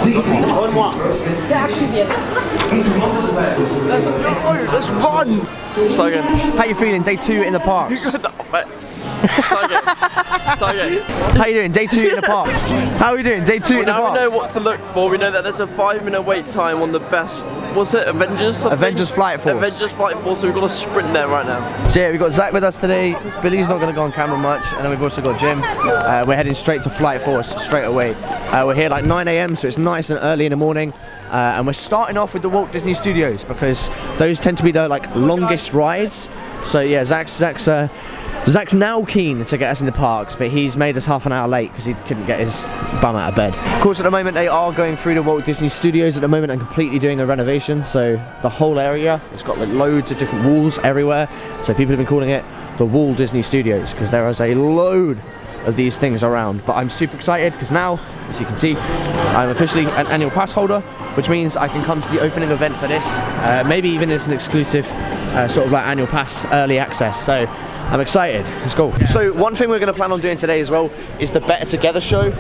Let's go, let's run! So good. How you feeling? Day 2 in the park. So good. How you doing? Day 2 in the park. How are we doing? Day 2 in the park. Now we know what to look for. We know that there's a 5-minute wait time on the best. What's it? Avengers? Something? Avengers Flight Force. Avengers Flight Force. So we've got to sprint there right now. So yeah, we've got Zach with us today. Billy's not going to go on camera much, and then we've also got Jim. We're heading straight to Flight Force straight away. We're here like 9 AM, so it's nice and early in the morning. And we're starting off with the Walt Disney Studios because those tend to be the like longest rides. So yeah, Zach's now keen to get us in the parks, but he's made us half an hour late because he couldn't get his bum out of bed. Of course, at the moment they are going through the Walt Disney Studios at the moment and completely doing a renovation. So the whole area, it's got like loads of different walls everywhere. So people have been calling it the Walt Disney Studios because there is a load of these things around. But I'm super excited because now, as you can see, I'm officially an annual pass holder, which means I can come to the opening event for this. Maybe even as an exclusive sort of like annual pass early access. So I'm excited. Let's go. So one thing we're going to plan on doing today as well is the Better Together show.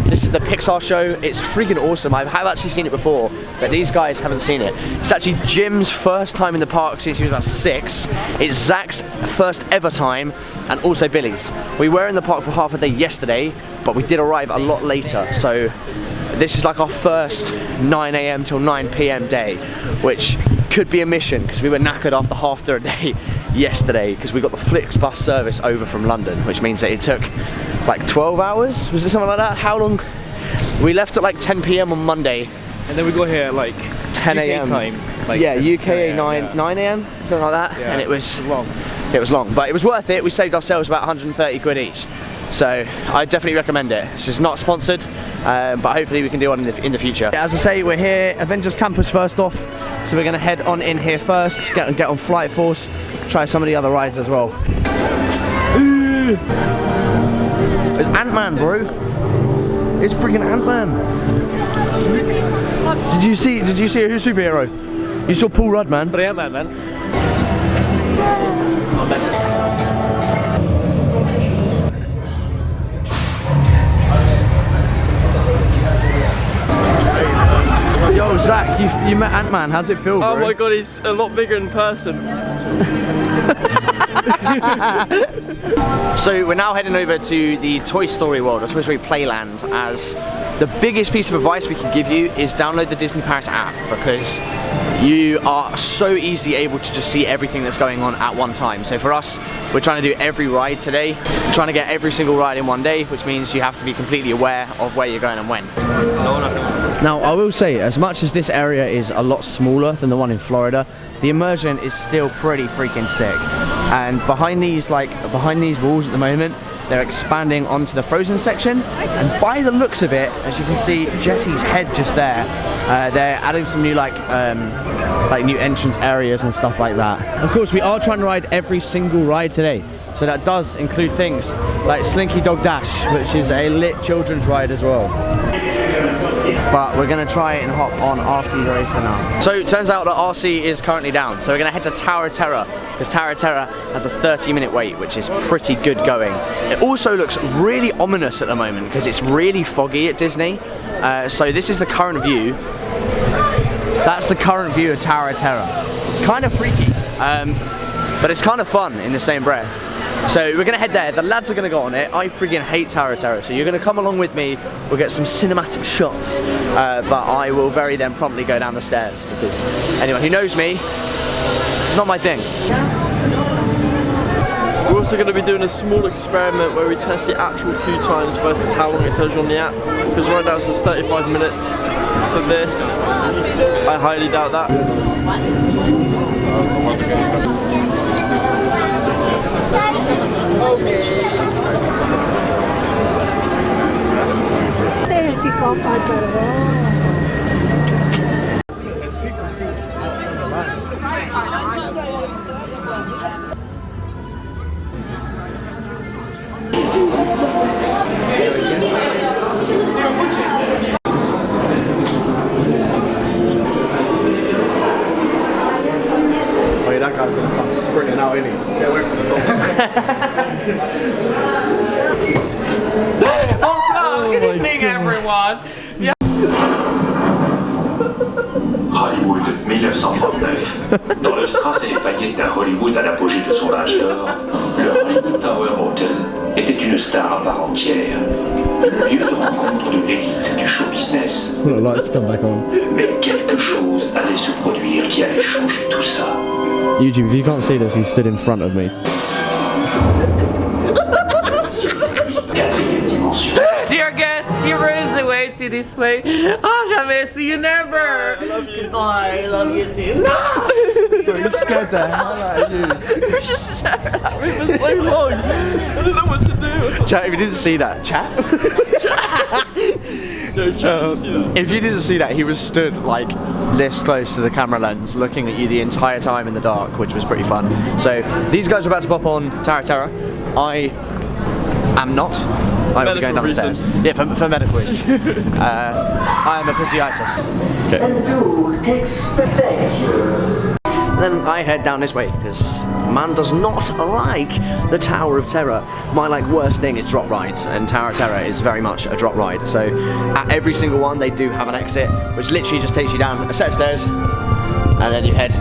This is the Pixar show. It's freaking awesome. I have actually seen it before, but these guys haven't seen it. It's actually Jim's first time in the park since he was about 6. It's Zach's first ever time, and also Billy's. We were in the park for half a day yesterday, but we did arrive a lot later. So this is like our first 9 AM till 9 PM day, which could be a mission because we were knackered after half the day yesterday because we got the Flixbus service over from London, which means that it took like 12 hours, was it something like that? How long? We left at like 10 PM on Monday. And then we got here at like 10 AM. UK time. Like yeah, UK 9 yeah. AM, something like that. Yeah. And it was long. It was long, but it was worth it. We saved ourselves about 130 quid each. So I definitely recommend it. It's just not sponsored, but hopefully we can do one in the future. As I say, we're here, Avengers Campus first off. So we're gonna head on in here first, get on Flight Force, try some of the other rides as well. It's Ant-Man, bro. It's freaking Ant-Man. Did you see a superhero? You saw Paul Rudd, man. But Ant-Man, man. Yo, Zach, you met Ant-Man. How's it feel, bro? Oh my god, he's a lot bigger in person. So we're now heading over to the Toy Story World, or Toy Story Playland, as the biggest piece of advice we can give you is download the Disney Paris app, because you are so easily able to just see everything that's going on at one time. So for us, we're trying to do every ride today, trying to get every single ride in one day, which means you have to be completely aware of where you're going and when. Now, I will say, as much as this area is a lot smaller than the one in Florida, the immersion is still pretty freaking sick. And behind these walls at the moment, they're expanding onto the Frozen section, and by the looks of it, as you can see Jessie's head just there, they're adding some new like new entrance areas and stuff like that. Of course, we are trying to ride every single ride today, so that does include things like Slinky Dog Dash, which is a lit children's ride as well. But we're going to try and hop on RC Racer now. So it turns out that RC is currently down, so we're going to head to Tower of Terror, because Tower of Terror has a 30-minute wait, which is pretty good going. It also looks really ominous at the moment because it's really foggy at Disney. So this is the current view. That's the current view of Tower of Terror. It's kind of freaky, but it's kind of fun in the same breath. So we're going to head there, the lads are going to go on it. I freaking hate Tower of Terror, so you're going to come along with me, we'll get some cinematic shots, but I will very then promptly go down the stairs, because anyone who knows me, it's not my thing. We're also going to be doing a small experiment where we test the actual queue times versus how long it tells you on the app, because right now it says 35 minutes for this. I highly doubt that. Wait, that guy's gonna come sprinting out, isn't he? Get away from the dog. Good evening, everyone. Yeah. Hollywood 1939. Dans le strass et les paillettes d'un Hollywood à l'apogée de son âge d'or, le Hollywood Tower Hotel était une star à part entière. Le lieu de rencontre de l'élite du show business. Mais quelque chose allait se produire qui allait changer tout ça. YouTube, if you can't see this, he stood in front of me. Quatrième dimension. Dear guests, your rooms await you this way. Oh, jamais, see you never. I love you. Goodbye, I love you too. No! You scared the hell out of you. You were just staring at me for so long. I didn't know what to do. Chat, if you didn't see that, chat. No, chat, didn't see that. If you didn't see that, he was stood like this close to the camera lens, looking at you the entire time in the dark, which was pretty fun. So these guys are about to pop on Tower of Terror. I am not. I will be going downstairs. Reasons. Yeah, for medical reasons. I am a physiatrist. Okay. Then I head down this way because man does not like the Tower of Terror. My worst thing is drop rides, and Tower of Terror is very much a drop ride. So at every single one they do have an exit, which literally just takes you down a set of stairs, and then you head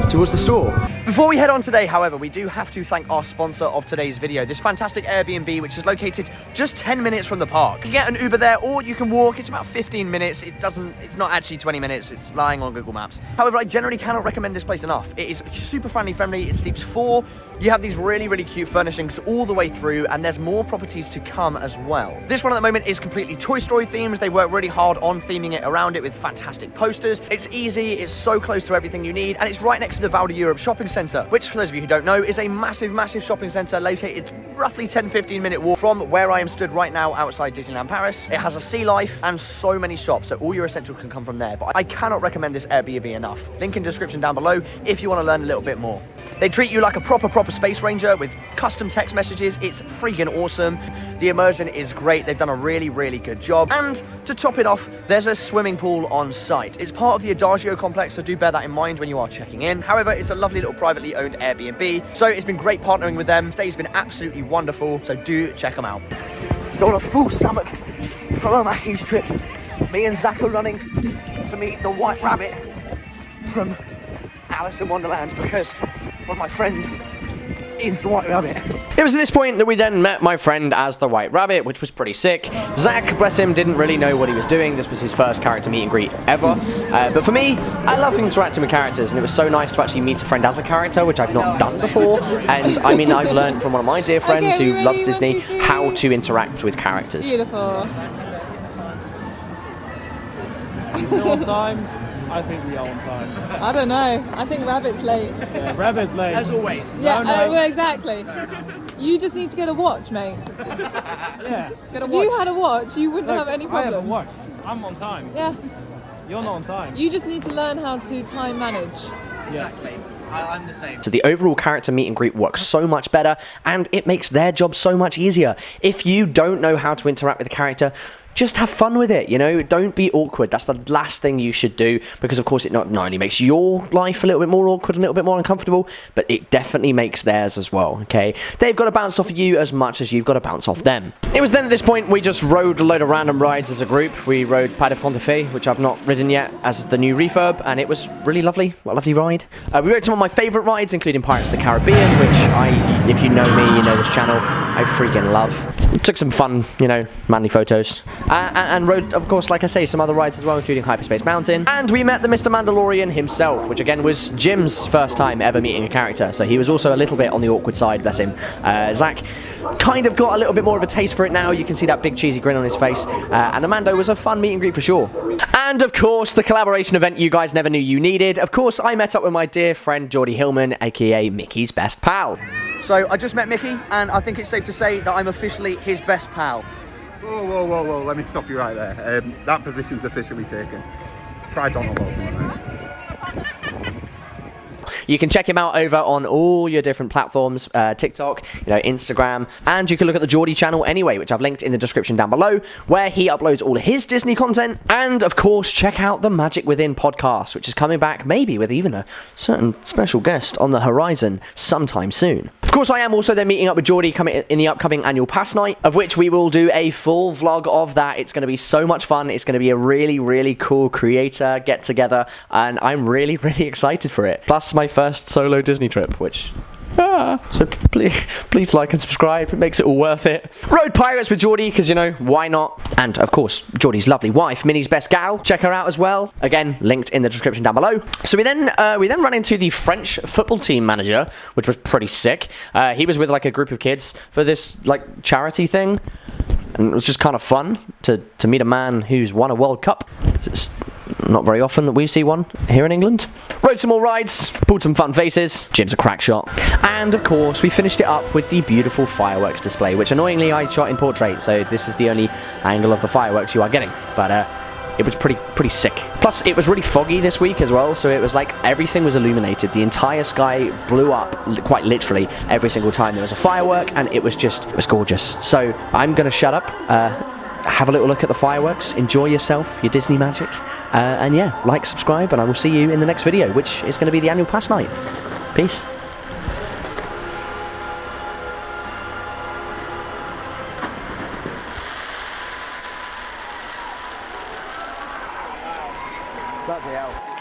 towards the store. Before we head on today, however, we do have to thank our sponsor of today's video, this fantastic Airbnb, which is located just 10 minutes from the park. You can get an Uber there, or you can walk. It's about 15 minutes. It's not actually 20 minutes. It's lying on Google Maps. However, I generally cannot recommend this place enough. It is super family friendly. It sleeps 4. You have these really, really cute furnishings all the way through, and there's more properties to come as well. This one at the moment is completely Toy Story themed. They work really hard on theming it around it with fantastic posters. It's easy, it's so close to everything you need, and it's right next to the Val de Europe shopping centre, which for those of you who don't know is a massive, massive shopping centre located roughly 10-15 minute walk from where I am stood right now outside Disneyland Paris. It has a sea life and so many shops, so all your essentials can come from there. But I cannot recommend this Airbnb enough. Link in description down below if you want to learn a little bit more. They treat you like a proper space ranger with custom text messages. It's freaking awesome. The immersion is great. They've done a really, really good job. And to top it off, there's a swimming pool on site. It's part of the Adagio complex, so do bear that in mind when you are checking in. However, it's a lovely little privately owned Airbnb, so it's been great partnering with them. Stay's been absolutely wonderful, so do check them out. So on a full stomach from a huge trip, me and Zach are running to meet the White Rabbit from Alice in Wonderland, because one of my friends is the White Rabbit. It was at this point that we then met my friend as the White Rabbit, which was pretty sick. Zach, bless him, didn't really know what he was doing. This was his first character meet and greet ever. But for me, I love interacting with characters, and it was so nice to actually meet a friend as a character, which I've not done before. And I mean, I've learned from one of my dear friends who loves Disney how to interact with characters. Beautiful. Still on time? I think we are on time. I don't know. I think Rabbit's late. Yeah, Rabbit's late. As always. Yeah, No. well, exactly. You just need to get a watch, mate. Yeah, get a If watch. you had a watch, you wouldn't Look, have any I have a problem. watch. I'm on time. Yeah. You're not on time. You just need to learn how to time manage. Exactly. I'm the same. So the overall character meet and greet works so much better, and it makes their job so much easier. If you don't know how to interact with a character, just have fun with it, you know? Don't be awkward. That's the last thing you should do, because of course it not only makes your life a little bit more awkward, a little bit more uncomfortable, but it definitely makes theirs as well, okay? They've got to bounce off you as much as you've got to bounce off them. It was then at this point we just rode a load of random rides as a group. We rode Pas de Conte Fait, which I've not ridden yet, as the new refurb, and it was really lovely. What a lovely ride. We rode some of my favourite rides, including Pirates of the Caribbean, which if you know me, you know this channel, I freaking love. Took some fun, you know, manly photos. And rode, of course, like I say, some other rides as well, including Hyperspace Mountain. And we met the Mr. Mandalorian himself, which again was Jim's first time ever meeting a character, so he was also a little bit on the awkward side, bless him. Zach kind of got a little bit more of a taste for it now. You can see that big cheesy grin on his face. And Amando was a fun meet and greet for sure. And of course, the collaboration event you guys never knew you needed. Of course, I met up with my dear friend Jordy Hillman, aka Mickey's best pal. So I just met Mickey, and I think it's safe to say that I'm officially his best pal. Whoa, let me stop you right there. That position's officially taken. Try Donald or something. You can check him out over on all your different platforms, TikTok, Instagram, and you can look at the Jordy channel anyway, which I've linked in the description down below, where he uploads all of his Disney content. And of course, check out the Magic Within podcast, which is coming back maybe with even a certain special guest on the horizon sometime soon. Of course, I am also then meeting up with Jordy coming in the upcoming annual pass night, of which we will do a full vlog of that. It's going to be so much fun. It's going to be a really, really cool creator get together, and I'm really, really excited for it. Plus my first solo Disney trip, which... so please like and subscribe. It makes it all worth it. Road Pirates with Jordy, because why not? And of course, Jordy's lovely wife, Minnie's best gal. Check her out as well. Again, linked in the description down below. So we then run into the French football team manager, which was pretty sick. He was with like a group of kids for this like charity thing, and it was just kind of fun to meet a man who's won a World Cup. It's not very often that we see one here in England. Rode some more rides, pulled some fun faces. Jim's a crack shot. And of course, we finished it up with the beautiful fireworks display, which annoyingly I shot in portrait, so this is the only angle of the fireworks you are getting. But it was pretty sick. Plus, it was really foggy this week as well, so it was like everything was illuminated. The entire sky blew up, quite literally, every single time there was a firework, and it was gorgeous. So I'm gonna shut up. Have a little look at the fireworks, enjoy yourself, your Disney magic, and yeah, like, subscribe, and I will see you in the next video, which is going to be the annual pass night. Peace. Bloody hell.